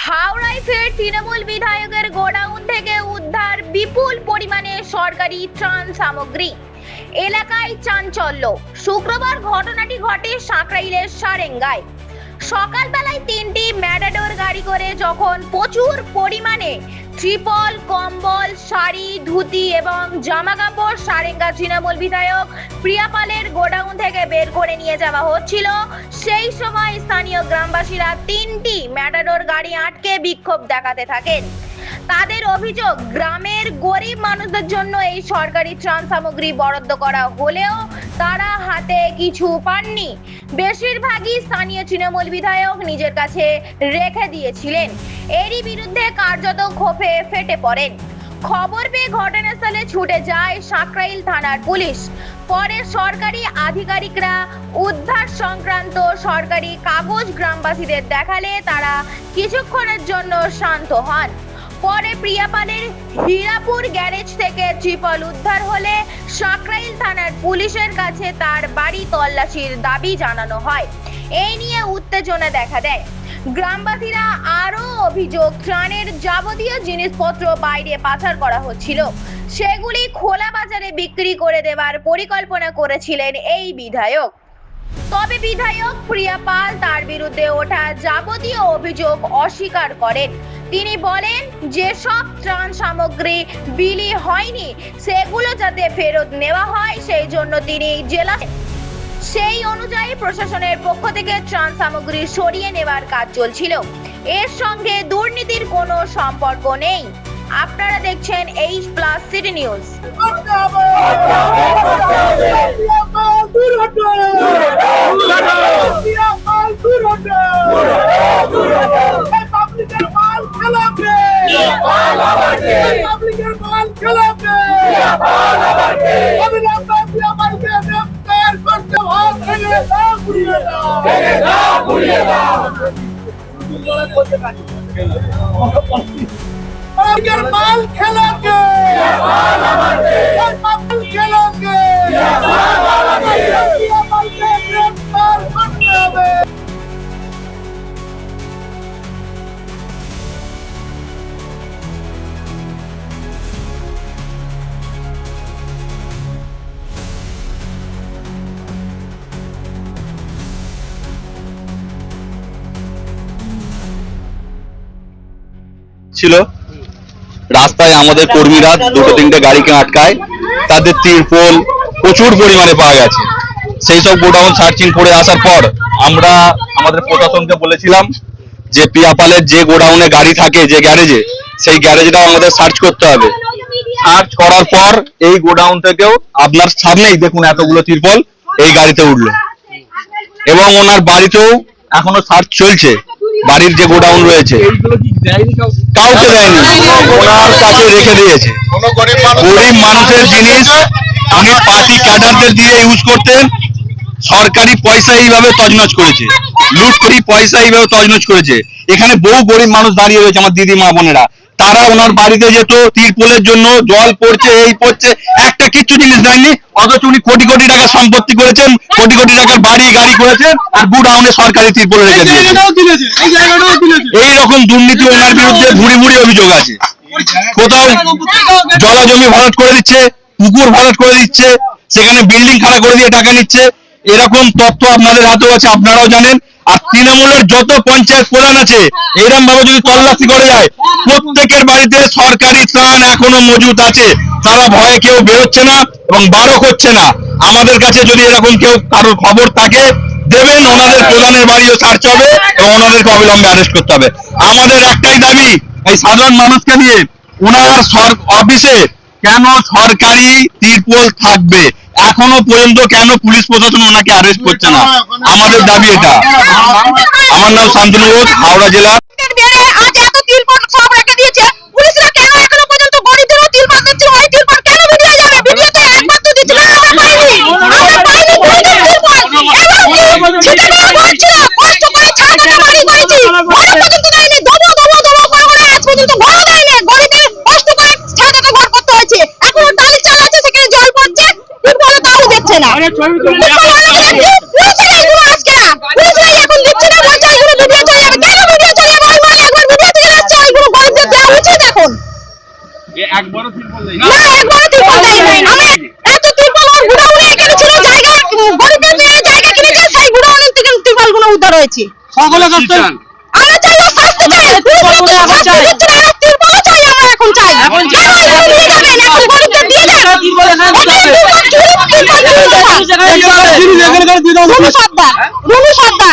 হাওড়ায় ফের তৃণমূল বিধায়কের গোডাউন থেকে উদ্ধার বিপুল পরিমাণে সরকারি ত্রাণ সামগ্রী। এলাকায় চাঞ্চল্য। শুক্রবার ঘটনাটি ঘটে সাঁকরাইলের সারেঙ্গায়। সকালবেলায় তিনটি ম্যাটাডোর গাড়ি করে যখন প্রচুর পরিমাণে ত্রিপল, কম্বল, শাড়ি, ধুতি এবং জামা কাপড় সারেঙ্গা তৃণমূল বিধায়ক প্রিয়া পালের গোডাউন থেকে বের করে নিয়ে যাওয়া হচ্ছিল, সেই সময় স্থানীয় গ্রামবাসীরা তিনটি ম্যাটাডোর গাড়ি আটকে বিক্ষোভ দেখাতে থাকেন। তাদের অভিযোগ, গ্রামের গরিব মানুষদের জন্য এই সরকারি ত্রাণ সামগ্রী বরাদ্দ করা হলেও তারা হাতে কিছু পাননি। বেশিরভাগই স্থানীয় তৃণমূল বিধায়ক নিজের কাছে রেখে দিয়েছিলেন। এরই বিরুদ্ধে কার্যত ক্ষোভে ফেটে পড়েন। খবর পেয়ে ঘটনাস্থলে ছুটে যায় সাঁকরাইল থানার পুলিশ। পরে সরকারি আধিকারিকরা উদ্ধার সংক্রান্ত সরকারি কাগজ গ্রামবাসীদের দেখালে তারা কিছুক্ষণের জন্য শান্ত হন। পরে প্রিয়া পালের হীরাপুর গ্যারেজ থেকে ত্রিপল উদ্ধার হলে সাঁকরাইল থানার পুলিশের কাছে তার বাড়ি তল্লাশির দাবি জানানো হয়। এই নিয়ে উত্তেজনা দেখা দেয়। গ্রামবাসীরা আরও অভিযোগ, ত্রাণের যাবতীয় জিনিসপত্র বাইরে পাচার করা হচ্ছিল, সেগুলি খোলা বাজারে বিক্রি করে দেওয়ার পরিকল্পনা করেছিলেন এই বিধায়ক। তবে বিধায়ক প্রিয়া পাল তার বিরুদ্ধে ওঠা যাবতীয় অভিযোগ অস্বীকার করেন। তিনি বলেন, যেসব ত্রাণ সামগ্রী বিলি হয়নি সেগুলো যাতে ফেরত নেওয়া হয় সেই জন্য তিনি জেলা সেই অনুযায়ী প্রশাসনের পক্ষ থেকে ত্রাণ সামগ্রী সরিয়ে নেওয়ার কাজ চলছিল। এর সঙ্গে দুর্নীতির কোনো সম্পর্ক নেই। আপনারা দেখছেন H+ সিটি নিউজ। ছিল রাস্তায় আমাদের কর্মীরা দুটো তিনটে গাড়িকে আটকায়, তাদের তিরপল প্রচুর পরিমাণে পাওয়া গেছে। সেই সব গোডাউন সার্চিং করে আসার পর আমরা আমাদের প্রশাসনকে বলেছিলাম যে প্রিয়া পালের যে গোডাউনে গাড়ি থাকে, যে গ্যারেজে, সেই গ্যারেজটাও আমাদের সার্চ করতে হবে। সার্চ করার পর এই গোডাউন থেকেও আপনার সামনেই দেখুন এতগুলো তিরপল এই গাড়িতে উঠলো, এবং ওনার বাড়িতেও এখনো সার্চ চলছে। বাড়ির যে গোডাউন রয়েছে কাউকে দেয়নি, ওনার কাছে রেখে দিয়েছে। গরিব মানুষের জিনিস উনি পার্টি ক্যাডারদের দিয়ে ইউজ করতেন। সরকারি পয়সা এইভাবে তছনছ করেছে, লুট করি পয়সা এইভাবে তছনছ করেছে। এখানে বহু গরিব মানুষ দাঁড়িয়ে রয়েছে, আমার দিদি মা বোনেরা, তারা ওনার বাড়িতে যেত তিরপলের জন্য, জল পড়ছে, এই পড়ছে, একটা কিচ্ছু জিনিস দেয়নি। অথচ উনি কোটি কোটি টাকা সম্পত্তি করেছেন, কোটি কোটি টাকার বাড়ি গাড়ি করেছেন, আর গোডাউনে সরকারি তিরপল রেখে দিয়েছে। এইরকম দুর্নীতি ওনার বিরুদ্ধে ভুড়ি ভুড়ি অভিযোগ আছে। কোথাও জলাজমি ভরাট করে দিচ্ছে, পুকুর ভরাট করে দিচ্ছে, সেখানে বিল্ডিং খাড়া করে দিয়ে টাকা নিচ্ছে। এরকম তথ্য আপনাদের হাতেও আছে, আপনারাও জানেন। আর তৃণমূলের যত পঞ্চায়েত প্রধান আছে, এরকম ভাবে যদি তল্লাশি করে যায়, প্রত্যেকের বাড়িতে সরকারি ত্রাণ এখনো মজুদ আছে। তারা ভয়ে কেউ বেরোচ্ছে না এবং বারো করছে না। আমাদের কাছে যদি এরকম কেউ কারোর খবর থাকে দেবেন, ওনাদের প্রধানের বাড়িও সার্চ হবে এবং ওনাদেরকে অবিলম্বে অ্যারেস্ট করতে হবে। আমাদের একটাই দাবি, এই সাধারণ মানুষকে নিয়ে ওনার অফিসে কেন সরকারি তিরপল থাকবে? এখনো পর্যন্ত কেন পুলিশ প্রশাসন ওনাকে অ্যারেস্ট করছে না? আমাদের দাবি এটা। আমার নাম শান্তনু ঘোষ, হাওড়া জেলা। এখন দিচ্ছে না, বলছে এগুলো ভিডিও চলে যাবে। কেন ভিডিও চলে যাবে? ওই মা একবার ভিডিও একবারও তিরপল দেয়নি। না একবারও তিরপল দেয়নি। আমি এত তিরপল ওর গুড়াউনে এখানে ছিল জায়গা, গরিবদের নিয়ে জায়গা কিনেছে, সেই গুড়াউনের থেকে তিরপলগুলো উদ্ধার হয়েছে। সকলে কি চান? আমরা চাই ও শাস্তি চাই, পুলিশ তো শাস্তি দিচ্ছে না, আর তিরপলও চাই আমরা এখন চাই। এখন চাই। কেন এগুলো নিয়ে যাবেন? এখন গরিবদের দিয়ে দেন। তিরপল এখানে এখানে তিরপল চুরি, তিরপল চুরি কথা। এখানকার দিয়ে দাও। রুনু সর্দার, রুনু সর্দার।